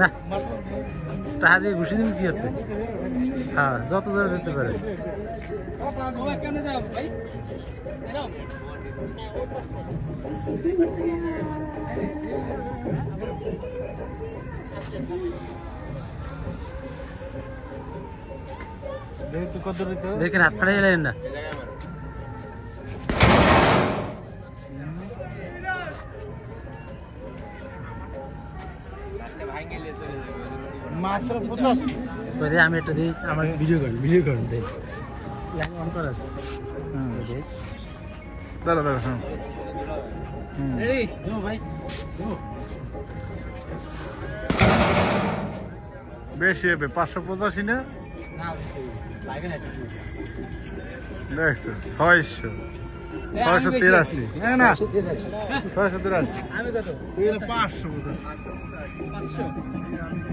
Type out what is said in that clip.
না টাকা দিয়ে ঘুষি দিন কি হচ্ছে? হ্যাঁ যত জোরে যেতে পারে। দেখেন হাত ফাটাই গেলেন না। আমি একটা দিই আমার ভিডিও করেন দেখ অন করা আছে। দাঁড়া দাঁড়া হ্যাঁ ভাই বেশি হবে 585 না দেখছো 683 না 683 আমি কত 585